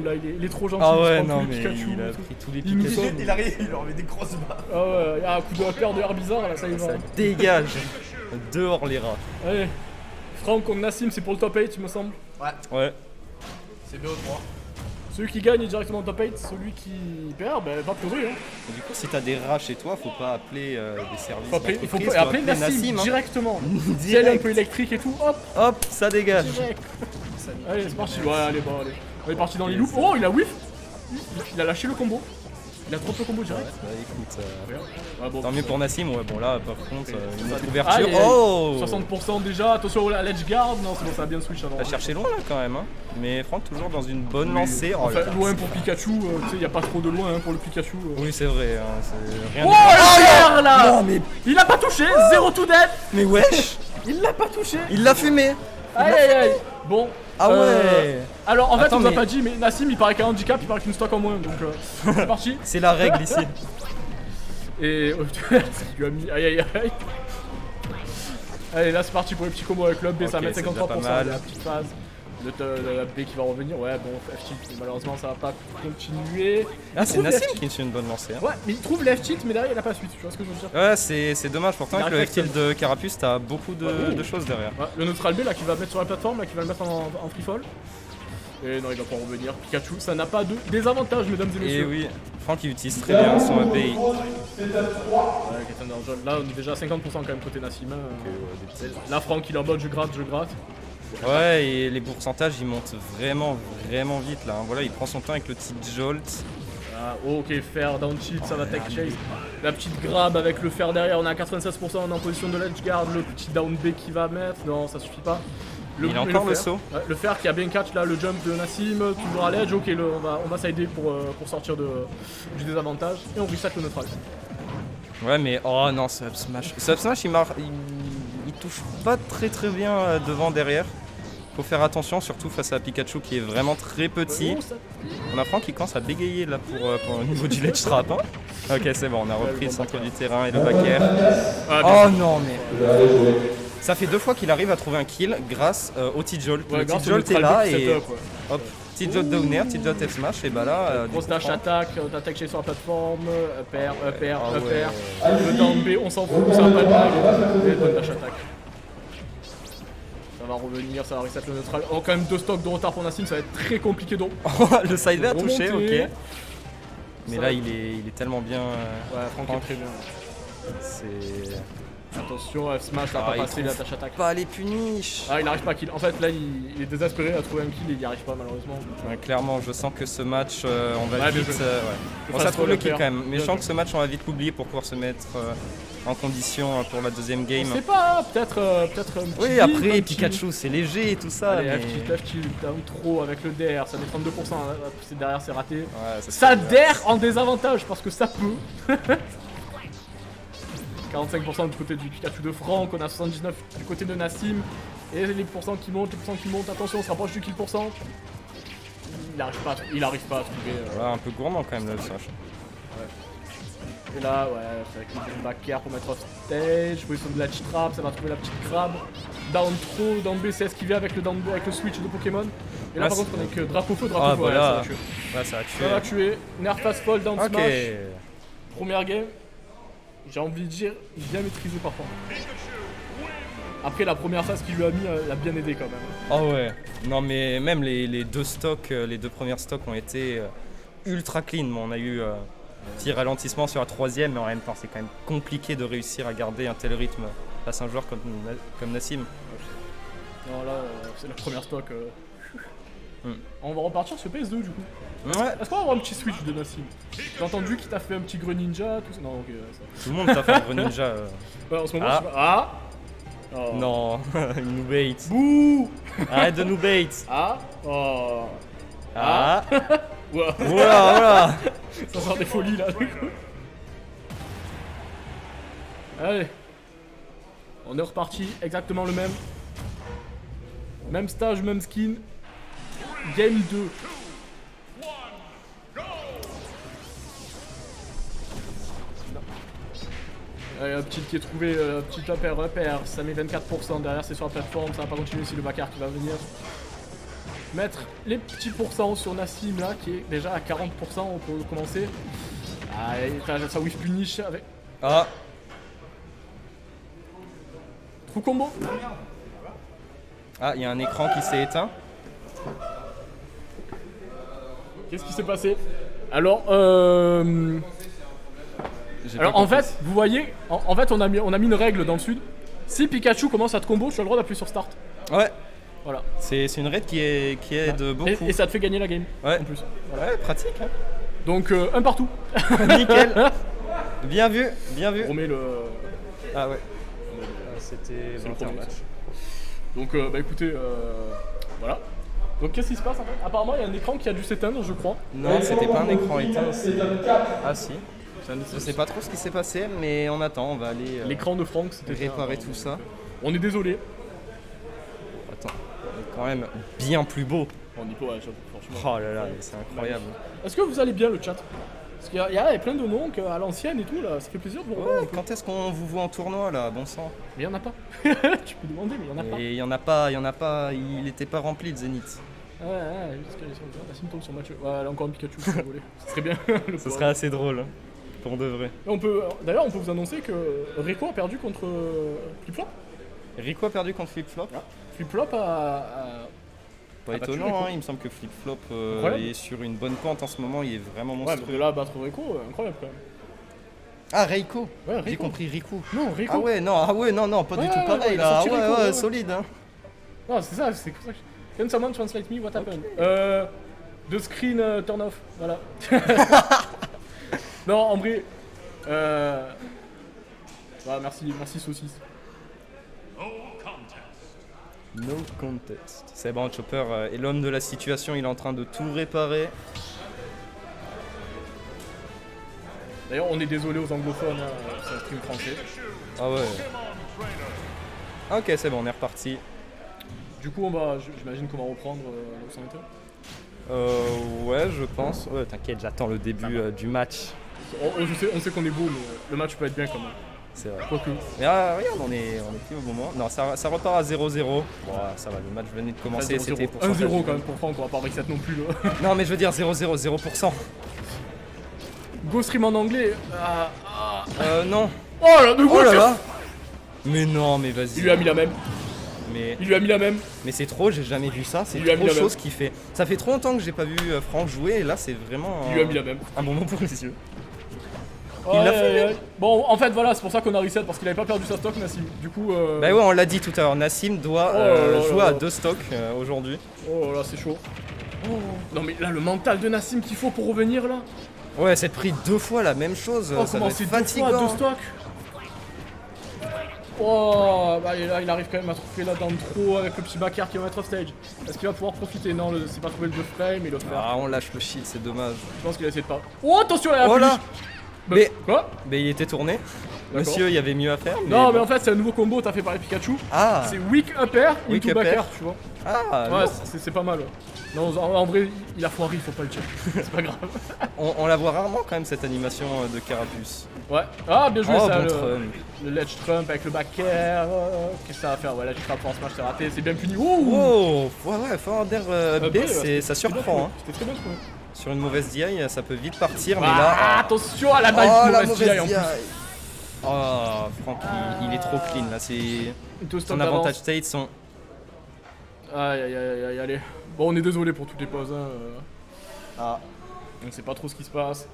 Là, il est trop gentil. Ah ouais, il non, tous les mais Pikachu, il a tout. pris tous les Il nous Pikachu. dit- Il arrive, il leur met des grosses barres. Ah ouais, un coup de paire de Herbizarre, là, ça y va. Ça dégage. Dehors les rats. Allez, Franck contre Nassim, c'est pour le top 8, il me semble. Ouais. C'est BO3. Celui qui gagne est directement top 8, celui qui perd, ben, va pleurer. Hein. Et du coup, si t'as des rats chez toi, faut pas appeler des services. Il faut d'entreprise, appeler Nassim hein. directement. Si elle est un peu électrique et tout, hop, Hop, ça dégage. direct. Allez, c'est parti. Ouais, allez, bon, allez. On est parti dans les loops. Oh, il a whiff. Il a lâché le combo. Il a trop le combo direct. Bah écoute, Ouais, bon, tant mieux pour Nassim, ouais, bon là, par contre, une autre Aïe, ouverture. aïe. Oh 60% déjà, attention à l'edge guard. Non, c'est bon, ça va bien switch avant. T'as cherché loin là quand même, hein. Mais Franck toujours dans une bonne lancée. Oh, Enfin, là, loin c'est- pour Pikachu, tu sais, il n'y a pas trop de loin hein, pour le Pikachu. Oui, c'est vrai, hein, c'est rien Oh, de... le fer là. Non, mais... Il a pas touché, 0 to death. Mais wesh. Il l'a pas touché. Il l'a fumé. Aïe aïe aïe. Bon. Ah ouais. Alors en fait, Attends, on nous a mais- pas dit, mais Nassim il paraît qu'un handicap, il paraît qu'une stock en moins, donc c'est parti. C'est la règle ici. Et. Oh, putain, il lui a mis. Aïe aïe aïe. Allez, là c'est parti pour les petits combos avec le B, ça va Ok, mettre c'est déjà 53%. pas mal. La petite phase. La B qui va revenir. Ouais, bon, F-cheat, malheureusement ça va pas continuer. Ah, c'est Nassim qui fait une bonne lancée. Hein. Ouais, mais il trouve l'F-cheat, mais derrière il a pas suite, tu vois ce que je veux dire? Ouais, c'est dommage. Pourtant, Il avec le arrive F-tilt de Carapuce, t'as beaucoup de choses derrière. Ouais, le neutral B là qui va mettre sur la plateforme, là qui va le mettre en free fall. Et non, il va pas revenir. Pikachu, ça n'a pas de désavantage, mesdames et Et messieurs. oui, Franck il utilise très bien son API. Ouais, Gaëtan Darjon. Là, on est déjà à 50% quand même côté Nassim. Là, Franck, il est en mode je gratte, je gratte. Ouais, et les pourcentages ils montent vraiment vite là. Hein. Voilà, il prend son temps avec le petit jolt. Ah, oh, ok, fer, down cheat, ça va tech chase. La petite grab avec le fer derrière, on est à 96%, on est en position de l'edge guard. Le petit down B qui va mettre, non, ça suffit pas. Il a encore le fer. saut. Ouais, le fer qui a bien catch là, le jump de Nassim, toujours à l'edge. Ok, on va sider pour sortir du désavantage. Et on reset le neutral. Ouais, mais oh non, ce up smash. Ce up smash il touche pas très bien devant, derrière. Faut faire attention, surtout face à Pikachu qui est vraiment très petit. Oh, ça- On a Franck qui commence à bégayer là pour le niveau du ledge trap. Hein. Ok, c'est bon, on a repris le centre du terrain et le back air. Ah, bien. Oh non, mais. Ça fait 2 fois qu'il arrive à trouver un kill grâce au T-Jolt. Ouais, Le grâce au T-Jolt est neutral là B et setup, ouais. hop, T-Jolt down air, T-Jolt F smash et bah là. du Grosse coup, dash Franck- attaque, t'attaques chez sur la plateforme, up air, Ah up ouais. air. Le down B, on s'en fout, ça va pas le mag. Et bonne dash attaque. Ça va revenir, ça va reset le neutral. Oh, quand même 2 stocks de retard pour Nassim, ça va être très compliqué donc. Le side B a touché, Remonter. ok. Mais Ça là, va. il est tellement bien. Ouais, Franck est très bien. C'est. Attention, F smash, ça va Ah, pas il passer trouve la dash attaque. Pas les punish. Ah, il arrive pas à kill. En fait, là, il est désespéré à trouver un kill et il y arrive pas malheureusement. Ouais, clairement, je sens que ce match, on va Ouais, bien vite. joué. Ouais. Le Bon, ça fast trouve le roll kill up quand air. même. Mais Bien je sens joué. que ce match, on va vite l'oublier pour pouvoir se mettre en condition pour la deuxième game. Je sais pas, peut-être un petit Oui, beat, après, un petit- Pikachu, c'est léger et tout ça. Allez, mais... F-tilt, down trop avec le DR, ça met 32%, hein, c'est derrière, c'est raté. Ouais, Ça DER en désavantage parce que ça peut. 45% du côté du Pikachu de Franck, on a 79 du côté de Nassim. Et les pourcents qui montent, attention, on se rapproche du kill pourcent. Il arrive pas à trouver. Voilà, un peu gourmand quand même le smash. Et là, ouais, c'est avec le back air pour mettre off stage, position de la trap, ça va trouver la petite crabe. Down trop, down B c'est esquivé avec le down B, avec le switch de Pokémon. Et là Ouais, par contre on est que drapeau feu, Ah, ouais, voilà. ça va tuer. Ouais, ça a tué. Ça va tuer. Nerf fast fall, down Ok. smash. Première game, j'ai envie de dire bien maîtrisé par contre. Après la première phase qu'il lui a mis, elle a bien aidé quand même. Oh ouais. Non mais même les deux stocks, les 2 premières stocks ont été ultra clean. Bon, on a eu petit ralentissement sur la 3ème, mais en même temps c'est quand même compliqué de réussir à garder un tel rythme face à un joueur comme Nassim. Non là, c'est la première stock. Hmm. On va repartir sur PS2 du coup. Ouais. Est-ce qu'on va avoir un petit switch de Nassim? J'ai entendu qu'il t'a fait un petit Greninja, tout ça. Non, ok, ça. Tout le monde t'a fait un Greninja. Ouais, en ce moment, Ah. je sais pas. Ah Oh. Non, il nous bait. Bouh. Arrête de nous bait. Ah Oh Ah. Ouah. Voilà. Ça sort des folies là, du coup. Allez. On est reparti, exactement le même. Même stage, même skin. Game 2. Allez, un petit qui est trouvé, petit up air, ça met 24%, derrière c'est sur la plateforme, ça va pas continuer si le backer qui va venir. mettre les petits pourcents sur Nassim là, qui est déjà à 40%, on peut commencer. Ah, et ça whiff punish avec. Ah, Trou combo. ah, il y a un écran qui s'est éteint. Qu'est-ce qui s'est passé? Alors, J'ai alors pas en compris. fait, vous voyez, en fait on a mis une règle dans le sud. Si Pikachu commence à te combo, tu as le droit d'appuyer sur start. Ouais, Voilà. c'est une raid qui aide beaucoup. Et ça te fait gagner la game. Ouais. En plus. Ouais, pratique. Hein. Donc un partout. Nickel. Bien vu, bien vu. On met le. Ah ouais. C'était C'est le volontaire premier match. Donc bah écoutez, voilà. Donc qu'est-ce qui se passe en fait? Apparemment il y a un écran qui a dû s'éteindre, je crois. Non, c'était pas un écran éteint. Ah si. C'est un- Je sais pas trop ce qui s'est passé, mais on attend, on va aller L'écran de Franck, c'était réparer ça, tout ça. On est désolé. Attends, on est quand même bien plus beau. On dit pas, ouais, franchement. Oh là là, mais c'est incroyable. Est-ce que vous allez bien le chat? Parce qu'il y a plein de noms à l'ancienne et tout là, ça fait plaisir de vous revoir un Ouais, peu. quand est-ce qu'on vous voit en tournoi là, bon sang? Mais il y en a pas. Tu peux demander, mais il y en a pas. Et il y en a pas, il était pas rempli de Zénith. Ouais, parce qu'il y a Nassim tombe sur match. Ouais, là encore un Pikachu, si vous voulez. Ce serait bien. Le Ce pauvre. serait assez drôle, pour de vrai. Et d'ailleurs, on peut vous annoncer que Rico a perdu contre Flip-Flop. Rico a perdu contre Flip Flop. Flip-Flop a. Pas Ah bah, tu étonnant, Rico. hein, il me semble que Flip Flop Incroyable. est sur une bonne pente en ce moment, il est vraiment Ouais, monstrueux. mais de là à battre Rico, incroyable quand même. Ah, Reiko. Ouais, J'ai Rico. compris Rico. Non, Rico. Ah ouais, non, pas du Ouais, tout ouais, pareil il a là. sorti Ouais, Rico, ouais, ouais. solide. Hein. Non, c'est ça, c'est pour ça que. Can someone translate me what happened? The screen turn off, voilà. Non, en vrai. Voilà, merci saucisse. No contest. C'est bon, Chopper est l'homme de la situation, il est en train de tout réparer. D'ailleurs, on est désolé aux anglophones, hein, c'est un stream français. Ah ouais. Ok, c'est bon, on est reparti. Du coup, j'imagine qu'on va reprendre là où ça en était. Ouais, je pense. Ouais, t'inquiète, j'attends le début du match. On sait qu'on est beau, mais le match peut être bien quand même. C'est vrai. Quoique. Mais regarde, on est plus au moment. Non, ça repart à 0-0. Bon, ça va, le match venait de commencer, 1-0 c'était pour 1-0 quand même pour Franck, on va pas reset non plus. Là. Non, mais je veux dire 0-0, 0%. Go stream en anglais. Non. Oh là, de Oh là là. Mais non, mais vas-y. Il lui a mis la même. Mais, Il lui a mis la même. mais c'est trop, j'ai jamais vu ça. C'est Il lui a mis trop la même. chose qu'il fait. Ça fait trop longtemps que j'ai pas vu Franck jouer et là, c'est vraiment Il lui a mis la même. un moment pour les yeux. Il l'a fait, Bon, en fait, voilà, c'est pour ça qu'on a reset parce qu'il avait pas perdu sa stock, Nassim. Du coup. Bah ouais, on l'a dit tout à l'heure. Nassim doit Oh là là jouer là à là. 2 stocks aujourd'hui. Oh là, c'est chaud. Non, mais là, le mental de Nassim qu'il faut pour revenir là. Ouais, c'est pris 2 fois la même chose. Oh, ça comment doit c'est être 2 fatigant. fois 2 stocks. Oh, bah là, il arrive quand même à trouver là dans le trop avec le petit backer qui va mettre off stage. Est-ce qu'il va pouvoir profiter? Non, c'est pas trouvé le 2 frame, il le fait. Ah, on lâche le shit, c'est dommage. Je pense qu'il a essayé de pas. Oh, attention, là, Oh là. Mais- Quoi? Mais il était tourné. Monsieur, il y avait mieux à faire. Non, mais bon. en fait, c'est un nouveau combo, t'as fait par les Pikachu. Ah, C'est weak upper Weak into upper. backer, tu vois. ah Ouais, lourd. c'est pas mal. Ouais. Non, en vrai, il a foiré, faut pas le check. C'est pas grave. On la voit rarement quand même cette animation de Carapuce. Ouais. Ah, bien joué Oh, ça, bon le trump. ledge trump avec le back air. Qu'est-ce que ça va faire? Ouais, là, tu frappes en smash, t'es raté, c'est bien puni. Ouh! Oh, ouais, forward B, B, ça surprend. Hein. C'était très bien trouvé. Sur une mauvaise DI, ça peut vite partir, mais Ah, là. attention à la balle Oh, la mauvaise DI en mauvaise plus. DI. Oh, Franck, il est trop clean là. C'est Deux son stocks avantage d'avance. state, son. Aïe, aïe, aïe, aïe, allez. Bon, on est désolé pour toutes les pauses. Hein. Ah. On sait pas trop ce qui se passe.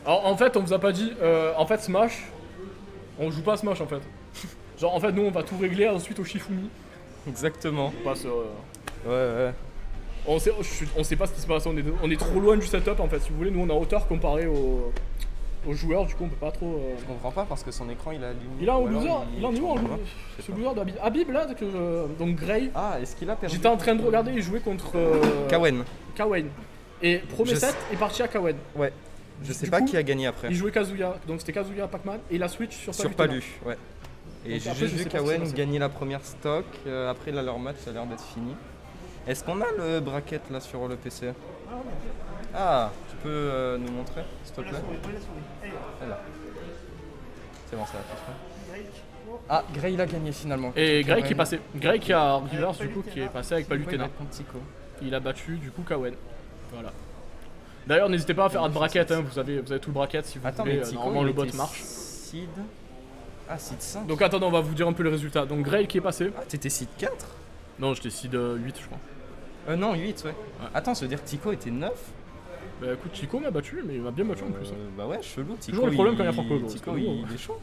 Alors, en fait, on vous a pas dit. En fait, Smash, on joue pas à Smash en fait. Genre, en fait, nous on va tout régler ensuite au Shifumi. Exactement. On passe. Ouais. On sait pas ce qui se passe, on est trop loin du setup en fait. Si vous voulez, nous on est en hauteur comparé aux joueurs, du coup on peut pas trop. Je comprends pas parce que son écran il a allumé. Il est en Ou alors loser, il est en niveau en Ouais, loser. je sais Ce pas. loser d'Habib. Habib là, donc Grey. Ah, est-ce qu'il a perdu? J'étais en train de regarder, il jouait contre Kawen. Kawen. Et premier Je set sais. est parti à Kawen. Ouais. Je sais Du pas coup, qui a gagné après. Il jouait Kazuya, donc c'était Kazuya Pac-Man et la switch sur Sur Palutena. Palu, ouais. Et Donc j'ai après, juste je vu sais pas ce qui s'est Kawen passé. gagner la première stock. Après, là, leur match ça a l'air d'être fini. Est-ce qu'on a le bracket là sur le PC? Ah, tu peux nous montrer, s'il te plaît? Là. C'est bon, ça va tout faire. Ah, Gray il a gagné finalement. Et Grey qui est Ouais. passé. Grey qui a reverse du coup, qui est passé avec Pourquoi il Palutena. va contre Tico? Il a battu du coup Kawen. Voilà. D'ailleurs, n'hésitez pas à faire un bracket, hein, vous avez tout le bracket si vous Attends, voulez. mais Tico, Normalement, il le bot était marche. Seed. Ah, Seed 5. Donc, attendez, on va vous dire un peu les résultats. Donc, Grey qui est passé. Ah, t'étais Seed 4? Non, j'étais seed 8, je crois. Non, 8, ouais. Attends, ça veut dire que Tico était 9? Bah, écoute, Chico m'a battu, mais il m'a bien battu en plus. Hein. Bah ouais, chelou. Tico, Toujours le problème quand il y a Franco, Tico, parce que il est chaud.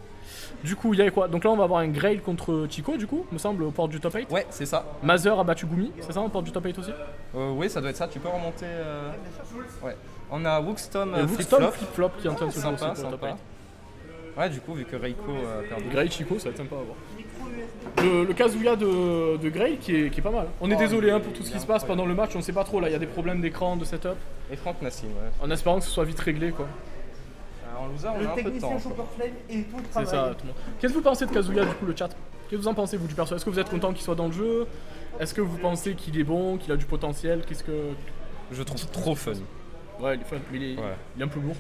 Du coup, il y avait quoi? Donc là, on va avoir un Grail contre Chico, du coup, me semble, aux portes du top 8. Ouais, c'est ça. Mazer a battu Gumi, c'est ça, aux portes du top 8 aussi? Oui, ça doit être ça. Tu peux remonter. Ouais. On a Wookstom Et Flip Wookstom Flop. Flip-Flop qui est en train de se jouer Sympa, aussi pour le top sympa. 8. Ouais, du coup, vu que Reiko a perdu. Grail Chico, ça va être sympa à voir. Le Kazuya de Grail qui est pas mal. On est désolé hein, pour tout ce qui se passe pendant le match, on sait pas trop là, il y a des problèmes d'écran, de setup. Et Franck Nassim, ouais. En espérant que ce soit vite réglé quoi. En loser, on Le a un peu de technicien temps. Chopperflame et tout le C'est travail. ça, tout le monde. Qu'est-ce que vous pensez de Kazuya du coup, le chat? Qu'est-ce que vous en pensez vous du perso? Est-ce que vous êtes content qu'il soit dans le jeu? Est-ce que vous pensez qu'il est bon, qu'il a du potentiel? Qu'est-ce que. Je trouve trop fun. Ouais, il est fun, mais il est un peu lourd.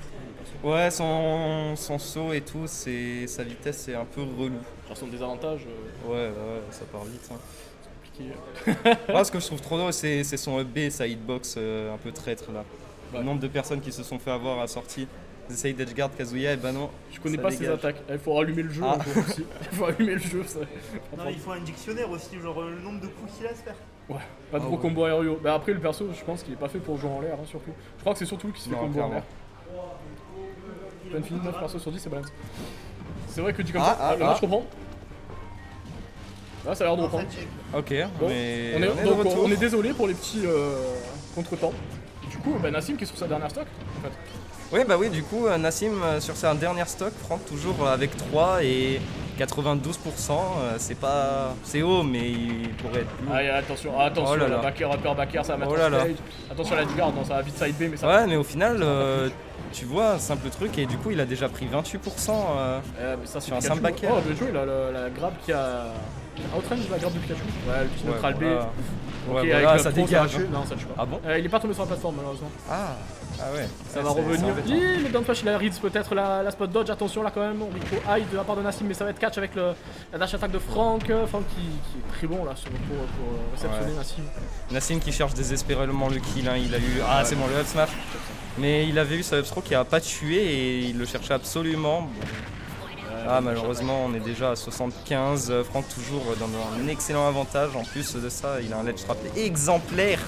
Ouais, son saut et tout, sa vitesse c'est un peu relou. Genre son désavantage, Ouais, ça part vite. Hein. compliqué. Moi, ce que je trouve trop drôle, c'est son B, sa hitbox un peu traître là. Ouais. Le nombre de personnes qui se sont fait avoir à la sortie. Ils essayent d'edgeguard Kazuya, et bah non. Je connais ça pas ses dégage. attaques. Il faut allumer le jeu Ah. un peu aussi. Il faut allumer le jeu, ça. Non, il faut un dictionnaire aussi, genre le nombre de coups qu'il a à se faire. Ouais, pas de Ah gros ouais. combos aériaux. Bah après le perso, je pense qu'il est pas fait pour jouer en l'air hein, surtout. Je crois que c'est surtout lui qui se fait Non, combo en clairement. l'air. Plein fini 9 persos sur 10 c'est balance. C'est vrai que dit comme Ah, ça, le match reprend. Là ça a l'air de Non, ça reprendre. check. Ok, Bon, mais on est, de donc, retour. on est désolé pour les petits contretemps. Du coup, bah, Nassim qui est sur sa dernière stock en fait. Oui, bah oui, du coup, Nassim sur sa dernière stock, Franck toujours avec 3 et 92%. C'est pas. C'est haut, mais il pourrait être plus. Allez, attention, attention, Oh là là. la backer, upper backer, ça va mettre Oh en là là. stage. Attention à la guard, non, ça va vite side B, mais ça Ouais, mais au final, tu vois, un simple truc, et du coup, il a déjà pris 28%. mais ça, c'est Sur un Pikachu. simple backer. Oh, bien joué, la grab qui a. Outrange la grab de Pikachu. Ouais, le petit Ouais, neutral voilà. B. Ouais, Ok, voilà, avec ça le pro, dégage. va tuer. Non, ça tue pas. Ah bon? Il est pas tombé sur la plateforme malheureusement. Ah ouais. Ça Ouais, va c'est revenir. embêtant. Ih, le down flash, il a reads peut-être la spot dodge. Attention là quand même. Rico hide de la part de Nassim, mais ça va être catch avec la dash attack de Franck. Franck qui est très bon là pour réceptionner Ouais. Nassim. Nassim qui cherche désespérément le kill, hein. Il a eu. Ah, c'est bon, le up smash. Mais il avait eu sa up throw qui a pas tué et il le cherchait absolument. Bon. Ah, malheureusement, on est déjà à 75. Franck toujours dans un excellent avantage. En plus de ça, il a un ledge trap exemplaire.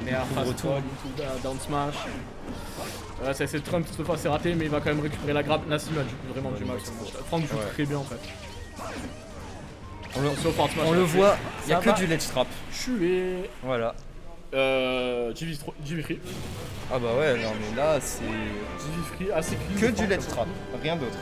Mais à Coup de fast retour. forward, down smash. Ça essaie de Trump cette fois, c'est raté, mais il va quand même récupérer la grab. Nassim a vraiment du mal sur le match. Franck joue Ouais. très bien en fait. On le, Attention, forward smash, on le là, voit, il n'y a ça que va. du ledge trap. Tué. Voilà. GV Free. Ah bah ouais, non mais là c'est GV Free assez clean. que de du Franck, ledge comme ça. trap, rien d'autre.